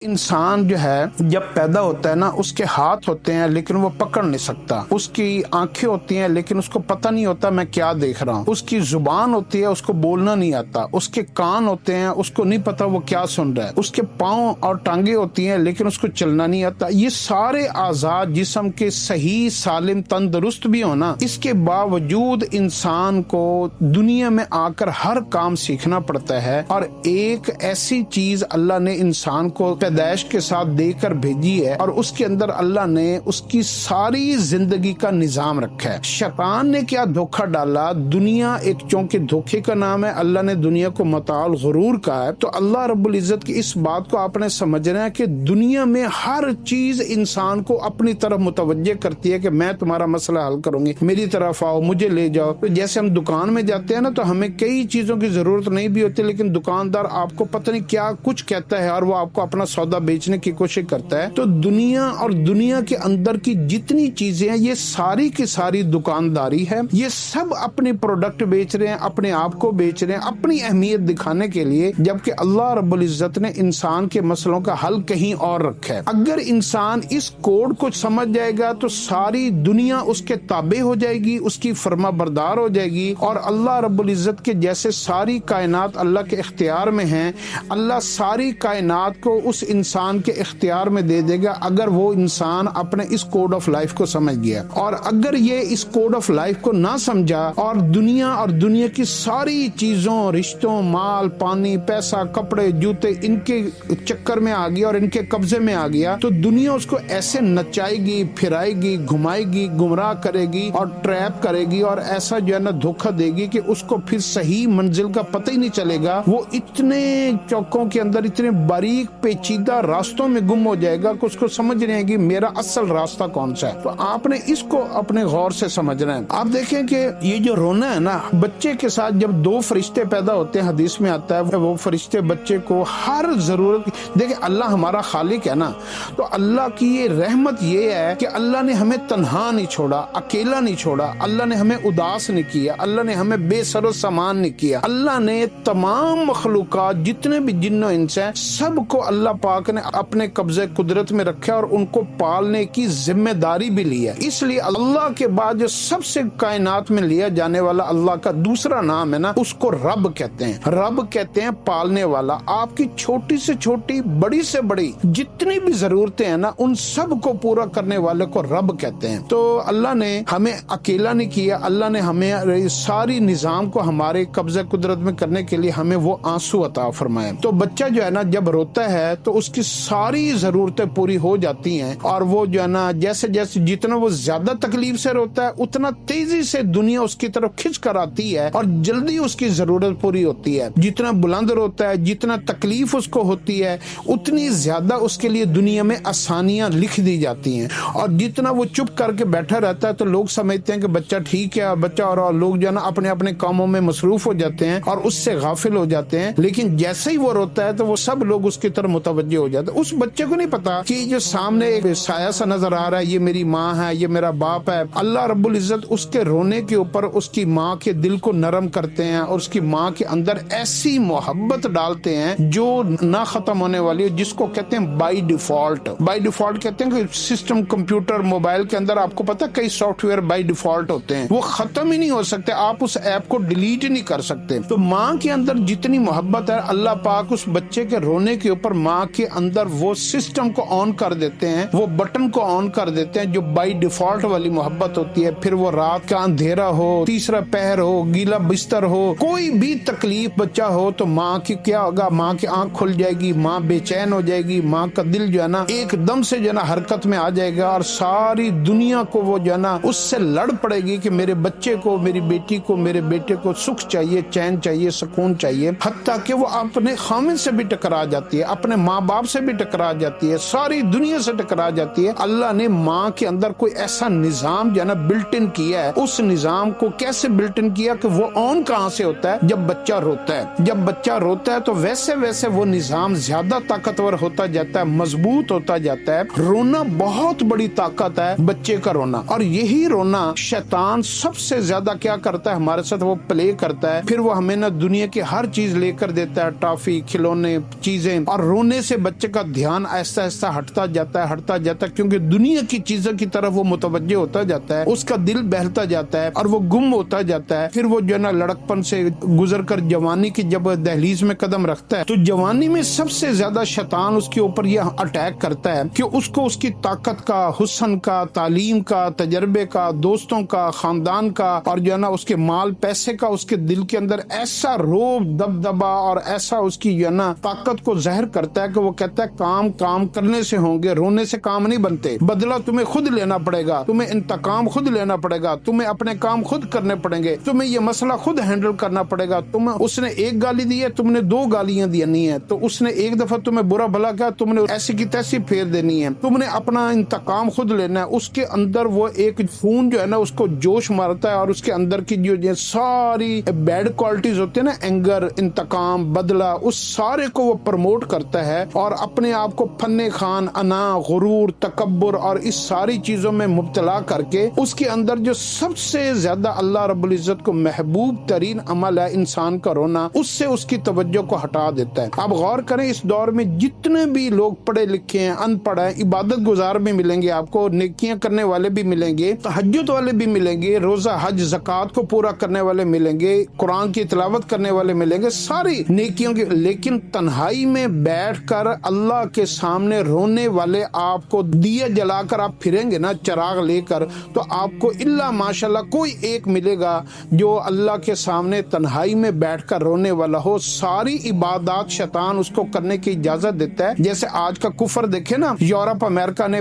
انسان جو ہے جب پیدا ہوتا ہے نا، اس کے ہاتھ ہوتے ہیں لیکن وہ پکڑ نہیں سکتا، اس کی آنکھیں ہوتی ہیں لیکن اس کو پتہ نہیں ہوتا میں کیا دیکھ رہا ہوں، اس کی زبان ہوتی ہے اس کو بولنا نہیں آتا، اس کے کان ہوتے ہیں اس کو نہیں پتا وہ کیا سن رہا ہے، اس کے پاؤں اور ٹانگیں ہوتی ہیں لیکن اس کو چلنا نہیں آتا۔ یہ سارے اعضاء جسم کے صحیح سالم تندرست بھی ہونا، اس کے باوجود انسان کو دنیا میں آ کر ہر کام سیکھنا پڑتا ہے، اور ایک ایسی چیز اللہ نے انسان کو پیدائش کے ساتھ دے کر بھیجی ہے، اور اس کے اندر اللہ نے اس کی ساری زندگی کا نظام رکھا ہے۔ شیطان نے کیا دھوکہ ڈالا، دنیا ایک چونکہ دھوکے کا نام ہے، اللہ نے دنیا کو متاع الغرور کہا ہے، تو اللہ رب العزت کی اس بات کو آپ نے سمجھنا ہے کہ دنیا میں ہر چیز انسان کو اپنی طرف متوجہ کرتی ہے کہ میں تمہارا مسئلہ حل کروں گی، میری طرف آؤ، مجھے لے جاؤ۔ تو جیسے ہم دکان میں جاتے ہیں نا، تو ہمیں کئی چیزوں کی ضرورت نہیں بھی ہوتی، لیکن دکاندار آپ کو پتہ نہیں کیا کچھ کہتا ہے اور وہ آپ کو اپنا سودا بیچنے کی کوشش کرتا ہے۔ تو دنیا اور دنیا کے اندر کی جتنی چیزیں ہیں، یہ ساری کی ساری دکانداری ہے، یہ سب اپنے پروڈکٹ بیچ رہے ہیں، اپنے آپ کو بیچ رہے ہیں اپنی اہمیت دکھانے کے لیے، جبکہ اللہ رب العزت نے انسان کے مسئلوں کا حل کہیں اور رکھا ہے۔ اگر انسان اس کوڈ کو سمجھ جائے گا تو ساری دنیا اس کے تابع ہو جائے گی، اس کی فرما بردار ہو جائے گی، اور اللہ رب العزت کے جیسے ساری کائنات اللہ کے اختیار میں ہیں، اللہ ساری کائنات کو اس انسان کے اختیار میں دے دے گا اگر وہ انسان اپنے اس کوڈ آف لائف کو سمجھ گیا۔ اور اگر یہ اس کوڈ آف لائف کو نہ سمجھا اور دنیا کی ساری چیزوں، رشتوں، مال، پانی، پیسہ، کپڑے، جوتے، ان کے چکر میں آ گیا اور ان کے قبضے میں آ گیا، تو دنیا اس کو ایسے نچائے گی، پھرائے گی، گھمائے گی، گمراہ کرے گی اور ٹریپ کرے گی، اور ایسا جو ہے نا دھوکہ دے گی کہ اس کو پھر صحیح منزل کا پتہ ہی نہیں چلے گا۔ وہ اتنے چوکوں کے اندر، اتنے باریک پیچیدہ راستوں میں گم ہو جائے گا کہ اس کو سمجھ نہیں آئے گی میرا اصل راستہ کون سا ہے۔ تو آپ نے اس کو اپنے غور سے سمجھنا ہے۔ آپ دیکھیں کہ یہ جو رونا ہے نا، بچے کے ساتھ جب دو فرشتے پیدا ہوتے ہیں، حدیث میں آتا ہے وہ فرشتے بچے کو ہر ضرورت، دیکھیں اللہ ہمارا خالق ہے نا، تو اللہ کی یہ رحمت یہ ہے کہ اللہ نے ہمیں تنہا نہیں چھوڑا، اکیلا نہیں چھوڑا، اللہ نے ہمیں اداس نہیں کیا، اللہ نے ہمیں بے سر و سامان نہیں کیا، اللہ نے تمام مخلوقات جتنے بھی جن و انس ہیں سب کو اللہ پاک نے اپنے قبضے قدرت میں رکھا اور ان کو پالنے کی ذمہ داری بھی لی ہے۔ اس لیے اللہ کے بعد جو سب سے کائنات میں لیا جانے والا اللہ کا دوسرا نام ہے نا، اس کو رب کہتے ہیں۔ رب کہتے ہیں پالنے والا، آپ کی چھوٹی سے چھوٹی، بڑی سے بڑی جتنی بھی ضرورتیں ہیں نا، ان سب کو پورا کرنے والے کو رب کہتے ہیں۔ تو اللہ نے ہمیں اکیلا نہیں کیا، اللہ نے ہمیں ساری نظام کو ہمارے قبضے قدرت میں کرنے کے لیے ہمیں وہ آنسو عطا فرمائے۔ تو بچہ جو ہے نا جب روتا ہے تو اس کی ساری ضرورتیں پوری ہو جاتی ہیں، اور وہ جو ہے نا جیسے جیسے جتنا وہ زیادہ تکلیف سے روتا ہے اتنا تیزی سے دنیا اس کی طرف کھنچ کر آتی ہے اور جلدی اس کی ضرورت پوری ہوتی ہے۔ جتنا بلند روتا ہے، جتنا تکلیف اس کو ہوتی ہے، اتنی زیادہ اس کے لیے دنیا میں آسانیاں لکھ دی جاتی ہیں، اور جتنا وہ چپ کر کے بیٹھا رہتا ہے تو لوگ سمجھتے ہیں کہ بچہ ٹھیک ہے، بچہ، اور لوگ جو ہے نا اپنے اپنے کاموں میں مصروف ہو جاتے ہیں اور اس سے غافل ہو جاتے ہیں، لیکن جیسے ہی وہ روتا ہے تو وہ سب لوگ اس کی طرف متوجہ ہو جاتے ہیں۔ اس بچے کو نہیں پتا کہ جو سامنے ایک سایہ سا نظر آ رہا ہے، یہ میری ماں ہے، یہ میرا باپ ہے۔ اللہ رب العزت اس کے رونے کے اوپر اس کی ماں کے دل کو نرم کرتے ہیں اور اس کی ماں کے اندر ایسی محبت ڈالتے ہیں جو نہ ختم ہونے والی ہے، جس کو کہتے ہیں بائی ڈیفالٹ۔ بائی ڈیفالٹ کہتے ہیں کہ سسٹم، کمپیوٹر، موبائل کے اندر آپ کو پتا کئی سافٹ ویئر بائی ڈیفالٹ ہوتے ہیں، وہ ختم ہی نہیں ہو سکتے، آپ اس ایپ کو ڈیلیٹ ہی نہیں کر سکتے۔ تو ماں کے اندر جتنی محبت ہے، اللہ پاک اس بچے کے رونے کے اوپر ماں کے اندر وہ سسٹم کو آن کر دیتے ہیں، وہ بٹن کو آن کر دیتے ہیں جو بائی ڈیفالٹ والی محبت ہوتی ہے۔ پھر وہ رات کا اندھیرا ہو، تیسرا پہر ہو، گیلا بستر ہو، کوئی بھی تکلیف بچہ ہو تو ماں کی کیا ہوگا، ماں کی آنکھ کھل جائے گی، ماں بے چین ہو جائے گی، ماں کا دل جو ہے نا ایک دم سے جو ہے نا حرکت میں آ جائے گا، اور ساری دنیا کو وہ جو ہے نا اس سے لڑ پڑے گی کہ میرے بچے کو، میری بیٹی کو، میرے بیٹے کو سکھ چاہیے، چین چاہیے، سکون چاہیے، حتیٰ کہ وہ اپنے خامن سے بھی ٹکرا جاتی ہے، اپنے ماں باپ سے بھی ٹکرا جاتی ہے، ساری دنیا سے ٹکرا جاتی ہے۔ اللہ نے ماں کے اندر کوئی ایسا نظام جو ہے نا بلٹ ان کیا ہے، اس نظام کو کیسے بلٹ ان کیا کہ وہ آن کہاں سے ہوتا ہے؟ جب بچہ روتا ہے۔ جب بچہ روتا ہے تو ویسے ویسے وہ نظام زیادہ طاقتور ہوتا جاتا ہے، مضبوط ہوتا جاتا ہے۔ رونا بہت بڑی طاقت ہے بچے کا رونا، اور یہی رونا شیطان سب سے زیادہ کیا کرتا ہے ہمارے ساتھ، وہ پلے کرتا ہے۔ پھر وہ ہمیں نا دنیا کی ہر چیز لے کر دیتا ہے، ٹافی، کھلونے، چیزیں، اور رونے سے بچے کا دھیان ایسا ایسا ہٹتا جاتا ہے کیونکہ دنیا کی چیزوں کی طرف وہ متوجہ ہوتا جاتا ہے، اس کا دل بہلتا جاتا ہے اور وہ گم ہوتا جاتا ہے۔ پھر وہ جو ہے نا لڑکپن سے گزر کر جوانی کی جب دہلیز میں قدم رکھتا ہے تو جوانی میں سب سے زیادہ شیطان اس کے اوپر یہ اٹیک کرتا ہے کہ اس کو اس کی طاقت کا، حسن کا، تعلیم کا، تجربے کا، دوستوں کا، خاندان کا اور جو ہے نا اس کے مال پیسے کا اس کے دل کے اندر ایسا روب دبدبا اور ایسا اس کی جو ہے نا طاقت کو ظاہر کرتا ہے کہ وہ کہتا ہے کام کرنے سے ہوں گے، رونے سے کام نہیں بنتے، بدلہ تمہیں خود لینا پڑے گا، تمہیں انتقام خود لینا پڑے گا، تمہیں اپنے کام خود کرنے پڑیں گے، تمہیں یہ مسئلہ خود ہینڈل کرنا پڑے گا۔ اس نے ایک گالی دی ہے، تم نے 2 گالیاں دینی ہے، تو اس نے ایک دفعہ تمہیں برا بھلا کیا، تم نے ایسی کی تیسی پھیر دینی ہے، تم نے اپنا انتقام خود لینا ہے۔ اس کے اندر وہ ایک خون جو ہے نا اس کو جوش مارتا ہے اور اس کے اندر کی جو ساری بیڈ کوالٹیز ہوتی ہیں نا، اینگر، انتقام، بدلہ، اس سارے کو وہ پروموٹ کرتا ہے اور اپنے آپ کو فن خان، انا، غرور، تکبر اور اس ساری چیزوں میں مبتلا کر کے اس کے اندر جو سب سے زیادہ اللہ رب العزت کو محبوب ترین عمل ہے انسان کا رونا، اس سے اس کی توجہ کو ہٹا دیتا ہے۔ آپ غور کریں اس دور میں جتنے بھی لوگ پڑھے لکھے ہیں، ان پڑھ ہیں، عبادت گزار بھی ملیں گے، آپ کو نیکیاں کرنے والے بھی ملیں گے، تہجد والے بھی ملیں گے، روزہ حج زکوٰۃ کو پورا کرنے والے ملیں گے، قرآن کی تلاوت کرنے والے ملیں گے، ساری نیکیوں کے، لیکن تنہائی میں بیٹھ کر اللہ کے سامنے رونے والے آپ کو دیا جلا کر آپ پھریں گے نا چراغ لے کر، تو آپ کو الا ماشاءاللہ کوئی ایک ملے گا جو اللہ کے سامنے تنہائی میں بیٹھ کر رونے والا ہو۔ ساری عبادات شیطان اس کو کرنے کی اجازت دیتا ہے۔ جیسے آج کا کفر دیکھے نا، یورپ، امریکہ نے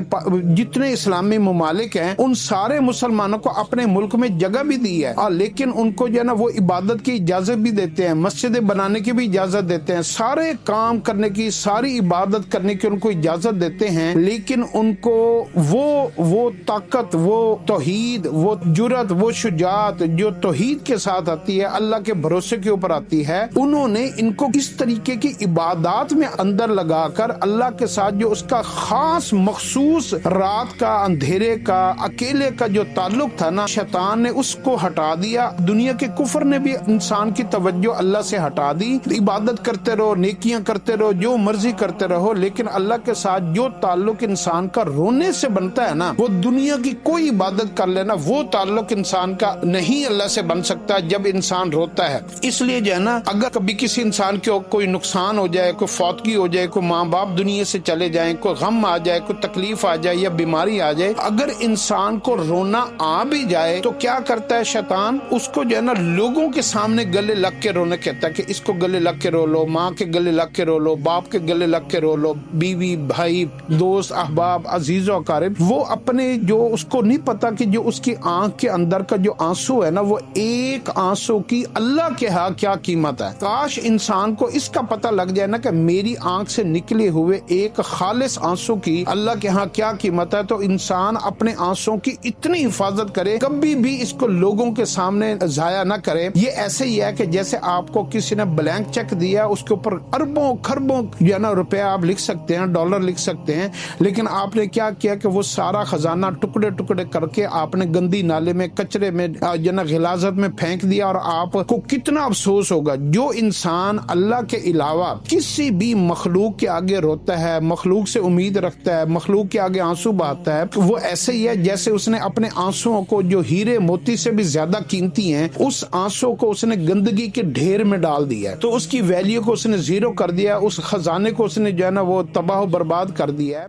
جتنے اسلامی ممالک ہیں ان سارے مسلمانوں کو اپنے ملک میں جگہ بھی دی ہے، لیکن ان کو جو ہے نا وہ عبادت کی اجازت بھی دیتے ہیں، مسجدیں بنانے کی بھی اجازت دیتے ہیں، سارے کام کرنے کی، ساری عبادت کرنے کی ان کو اجازت دیتے ہیں، لیکن ان کو وہ طاقت، وہ توحید، وہ جرأت، وہ شجاعت جو توحید کے ساتھ آتی ہے، اللہ کے بھروسے کے اوپر آتی ہے، انہوں نے ان کو اس طریقے کی عبادات میں اندر لگا کر اللہ کے ساتھ جو اس کا خاص مخصوص رات کا، اندھیرے کا، اکیلے کا جو تعلق تھا نا، شیطان نے اس کو ہٹا دیا۔ دنیا کے کفر نے بھی انسان کی توجہ اللہ سے ہٹا دی۔ عبادت کرتے رہو، نیکیاں کرتے رہو، جو مرضی کرتے رہو، لیکن اللہ کے ساتھ جو تعلق انسان کا رونے سے بنتا ہے نا، وہ دنیا کی کوئی عبادت کر لینا، وہ تعلق انسان کا نہیں اللہ سے بن سکتا جب انسان روتا ہے۔ اس لیے جو ہے نا، اگر کبھی کسی انسان کو کوئی نقصان ہو جائے، کوئی فوتگی ہو جائے، کوئی ماں باپ دنیا سے چلے جائیں، کوئی غم آ جائے، کوئی تکلیف آ جائے یا بیماری آ جائے، اگر انسان کو رونا آ بھی جائے تو کیا کرتا ہے شیطان؟ اس کو جو ہے نا لوگوں کے سامنے گلے لگ کے رونے کہتا ہے کہ اس کو گلے لگ کے رو لو، ماں کے گلے لگ کے رو لو، باپ کے گلے لگ کے رو لو، بیوی، بھائی، دوست، احباب، عزیز و اقارب۔ وہ اپنے جو اس کو نہیں پتا کہ جو اس کی آنکھ کے اندر کا جو آنسو ہے نا، وہ ایک آنسو کی اللہ کے ہاں کیا قیمت ہے۔ کاش انسان کو اس کا پتہ لگ جائے نا کہ میری آنکھ سے نکلے ہوئے ایک خالص آنسو کی اللہ کے ہاں کیا قیمت ہے، تو انسان اپنے آنسو کی اتنی حفاظت کرے، کبھی بھی اس کو لوگوں کے سامنے ضائع نہ کرے۔ یہ ایسے ہی ہے کہ جیسے آپ کو کسی نے بلینک چیک دیا، اس کے اوپر اربوں خربوں جو ہے نا روپے آپ لکھ سکتے ہیں، ڈالر لکھ سکتے ہیں، لیکن آپ نے کیا کیا کہ وہ سارا خزانہ ٹکڑے ٹکڑے کر کے آپ نے گندی نالے میں، کچرے میں، جو نا غلاظت میں پھینک دیا، اور آپ کو کتنا افسوس ہوگا۔ جو انسان اللہ کے علاوہ کسی بھی مخلوق کے آگے روتا ہے، مخلوق سے امید رکھتا ہے، مخلوق کے آگے آنسو بہاتا ہے، وہ ایسے ہی ہے جیسے اس نے اپنے آنسوؤں کو جو ہیرے موتی سے بھی زیادہ قیمتی ہیں، اس آنسو کو اس نے گندگی کے ڈھیر میں ڈال دیا ہے، تو اس کی ویلیو کو اس نے زیرو کر دیا، اس خزانے کو اس نے جو ہے نا وہ تباہ و برباد کر دیا ہے۔